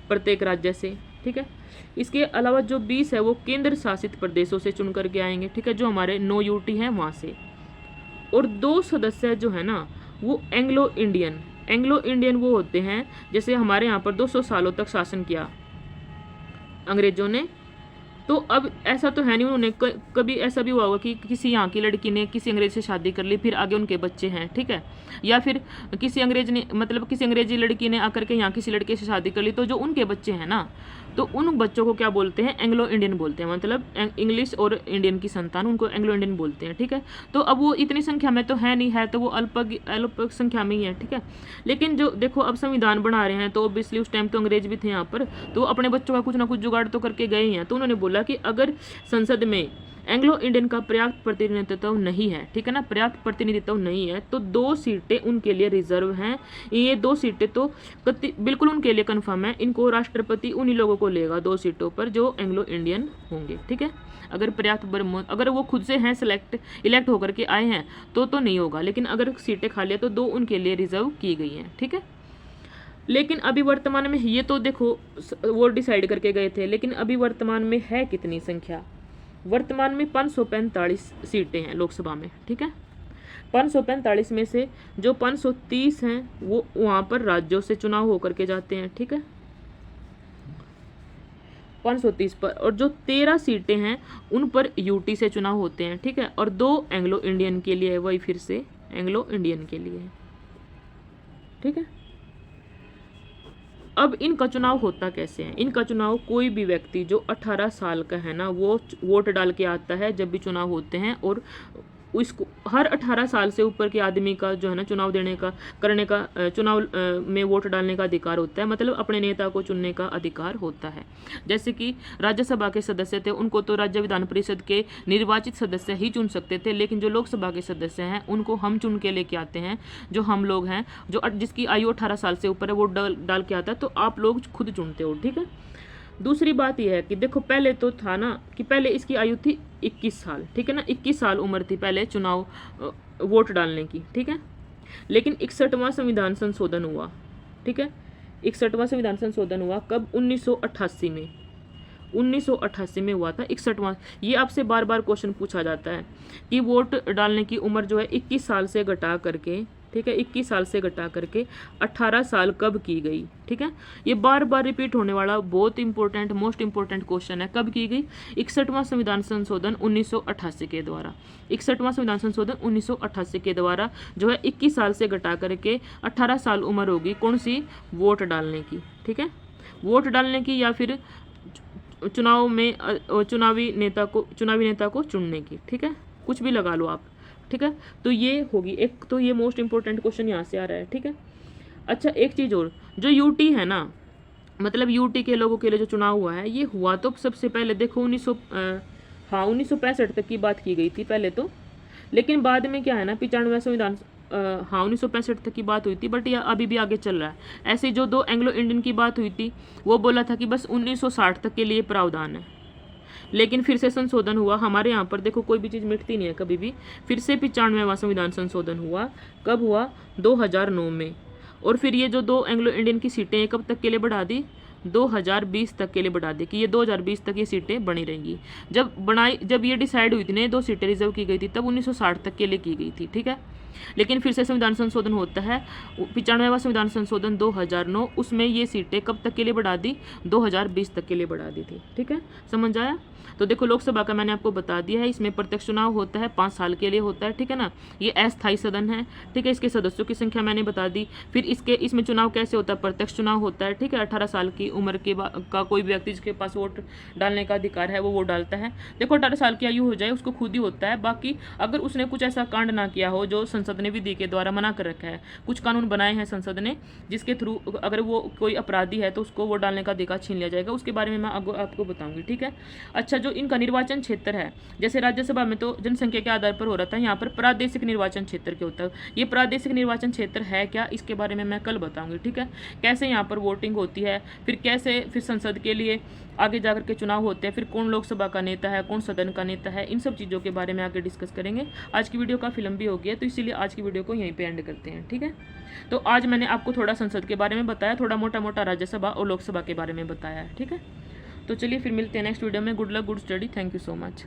प्रत्येक राज्य से, ठीक है। इसके अलावा जो 20 है वो केंद्र शासित प्रदेशों से चुन करके आएंगे, ठीक है, जो हमारे 9 यूटी हैं वहाँ से। और 2 सदस्य जो है ना वो एंग्लो इंडियन वो होते हैं, जैसे हमारे यहाँ पर 200 सालों तक शासन किया अंग्रेजों ने, तो अब ऐसा तो है नहीं, उन्होंने कभी ऐसा भी हुआ होगा कि किसी यहाँ की लड़की ने किसी अंग्रेज से शादी कर ली, फिर आगे उनके बच्चे हैं, ठीक है, या फिर किसी अंग्रेज ने, मतलब किसी अंग्रेजी लड़की ने आकर के यहाँ किसी लड़के से शादी कर ली, तो जो उनके बच्चे हैं ना, तो उन बच्चों को क्या बोलते हैं, एंग्लो इंडियन बोलते हैं, मतलब इंग्लिश और इंडियन की संतान, उनको एंग्लो इंडियन बोलते हैं, ठीक है। तो अब वो इतनी संख्या में तो है नहीं, है तो वो अल्प संख्या में ही है, ठीक है। लेकिन जो देखो अब संविधान बना रहे हैं, तो ऑब्वियसली उस टाइम तो अंग्रेज भी थे यहाँ पर, तो अपने बच्चों का कुछ ना कुछ जुगाड़ तो करके गए हैं। तो उन्होंने बोला कि अगर संसद में एंग्लो इंडियन का पर्याप्त प्रतिनिधित्व नहीं है, ठीक है ना, पर्याप्त प्रतिनिधित्व नहीं है, तो 2 सीटें उनके लिए रिजर्व हैं। ये 2 सीटें तो बिल्कुल उनके लिए कन्फर्म है, इनको राष्ट्रपति उन्हीं लोगों को लेगा 2 सीटों पर जो एंग्लो इंडियन होंगे, ठीक है। अगर पर्याप्त बहुमत, अगर वो खुद से हैं इलेक्ट होकर के आए हैं तो नहीं होगा, लेकिन अगर सीटें खाली है तो 2 उनके लिए रिजर्व की गई हैं, ठीक है। लेकिन अभी वर्तमान में ये तो देखो वो डिसाइड करके गए थे, लेकिन अभी वर्तमान में है कितनी संख्या, वर्तमान में 545 सीटें हैं लोकसभा में, ठीक है। 545 में से जो 530 हैं वो वहाँ पर राज्यों से चुनाव होकर के जाते हैं, ठीक है, 530 पर, और जो 13 सीटें हैं उन पर यूटी से चुनाव होते हैं, ठीक है, और 2 एंग्लो इंडियन के लिए है, वही फिर से एंग्लो इंडियन के लिए है, ठीक है। अब इनका चुनाव होता कैसे है, इनका चुनाव कोई भी व्यक्ति जो 18 साल का है ना वो वोट डाल के आता है जब भी चुनाव होते हैं, और इसको हर 18 साल से ऊपर के आदमी का जो है ना चुनाव चुनाव में वोट डालने का अधिकार होता है, मतलब अपने नेता को चुनने का अधिकार होता है। जैसे कि राज्यसभा के सदस्य थे, उनको तो राज्य विधान परिषद के निर्वाचित सदस्य ही चुन सकते थे, लेकिन जो लोकसभा के सदस्य हैं उनको हम चुन के लेके आते हैं, जो हम लोग हैं, जो जिसकी आयु 18 साल से ऊपर है वोट डाल के आता है, तो आप लोग खुद चुनते हो, ठीक है। दूसरी बात यह है कि देखो पहले तो था ना कि पहले इसकी आयु थी 21 साल, ठीक है ना, 21 साल उम्र थी पहले चुनाव वोट डालने की, ठीक है। लेकिन 61वां संविधान संशोधन हुआ, ठीक है, 61वां संविधान संशोधन हुआ कब, 1988 में, 1988 में हुआ था 61वां। ये आपसे बार बार क्वेश्चन पूछा जाता है कि वोट डालने की उम्र जो है 21 साल से घटा करके ठीक है, 21 साल से घटा करके 18 साल कब की गई। ठीक है, ये बार बार रिपीट होने वाला बहुत इंपॉर्टेंट मोस्ट इंपॉर्टेंट क्वेश्चन है। कब की गई? 61वां संविधान संशोधन 1988 के द्वारा। 61वां संविधान संशोधन 1988 के द्वारा जो है 21 साल से घटा करके 18 साल उम्र होगी कौन सी? वोट डालने की। ठीक है, वोट डालने की या फिर चुनाव में चुनावी नेता को चुनने की। ठीक है, कुछ भी लगा लो आप। ठीक है, तो ये होगी एक, तो ये मोस्ट इंपॉर्टेंट क्वेश्चन यहाँ से आ रहा है। ठीक है, अच्छा एक चीज़ और, जो यूटी है ना, मतलब यूटी के लोगों के लिए जो चुनाव हुआ है, ये हुआ तो सबसे पहले देखो 1965 तक की बात की गई थी पहले तो, लेकिन बाद में क्या है ना 95वां संविधान 1965 तक की बात हुई थी, बट ये अभी भी आगे चल रहा है। ऐसे जो 2 एंग्लो इंडियन की बात हुई थी वो बोला था कि बस 1960 तक के लिए प्रावधान है, लेकिन फिर से संशोधन हुआ। हमारे यहाँ पर देखो कोई भी चीज़ मिटती नहीं है कभी भी। फिर से 95वां संविधान संशोधन हुआ। कब हुआ? 2009 में। और फिर ये जो 2 एंग्लो इंडियन की सीटें ये कब तक के लिए बढ़ा दी? 2020 तक के लिए बढ़ा दी, कि ये 2020 तक ये सीटें बनी रहेंगी। जब ये डिसाइड हुई थी ना, 2 सीटें रिजर्व की गई थी, तब 1960 तक के लिए की गई थी। ठीक है, लेकिन फिर से संविधान संशोधन होता है, 95वां संविधान संशोधन 2009, उसमें ये सीटें कब तक के लिए बढ़ा दी? 2020 तक के लिए बढ़ा दी थी। ठीक है, समझ आया? तो देखो लोकसभा का मैंने आपको बता दिया है, इसमें प्रत्यक्ष चुनाव होता है, 5 साल के लिए होता है। ठीक है ना, ये अस्थायी सदन है। ठीक है, इसके सदस्यों की संख्या मैंने बता दी। फिर इसमें चुनाव कैसे होता है? प्रत्यक्ष चुनाव होता है। ठीक है, 18 साल की उम्र का कोई व्यक्ति जिसके पास वोट डालने का अधिकार है वो वोट डालता है। देखो 18 साल की आयु हो जाए उसको खुद ही होता है। बाकी अगर उसने कुछ ऐसा कांड ना किया हो जो संसद ने विधि के द्वारा मना कर रखा है, कुछ कानून बनाए हैं संसद ने जिसके थ्रू अगर वो कोई अपराधी है तो उसको वोट डालने का अधिकार छीन लिया जाएगा, उसके बारे में मैं आपको बताऊंगी। ठीक है, अच्छा जो इनका निर्वाचन क्षेत्र है, जैसे राज्यसभा में तो जनसंख्या के आधार पर हो रहा था, यहाँ पर प्रादेशिक निर्वाचन क्षेत्र के होता है। ये प्रादेशिक निर्वाचन क्षेत्र है क्या, इसके बारे में मैं कल बताऊंगी। ठीक है, कैसे यहाँ पर वोटिंग होती है, फिर कैसे फिर संसद के लिए आगे जाकर के चुनाव होते हैं, फिर कौन लोकसभा का नेता है, कौन सदन का नेता है, इन सब चीज़ों के बारे में आगे डिस्कस करेंगे। आज की वीडियो काफ़ी लंबी हो गई है, तो इसीलिए आज की वीडियो को यहीं पे एंड करते हैं। ठीक है, तो आज मैंने आपको थोड़ा संसद के बारे में बताया, थोड़ा मोटा मोटा राज्यसभा और लोकसभा के बारे में बताया है। ठीक है, तो चलिए फिर मिलते हैं नेक्स्ट वीडियो में। Good luck, good study, thank you so much.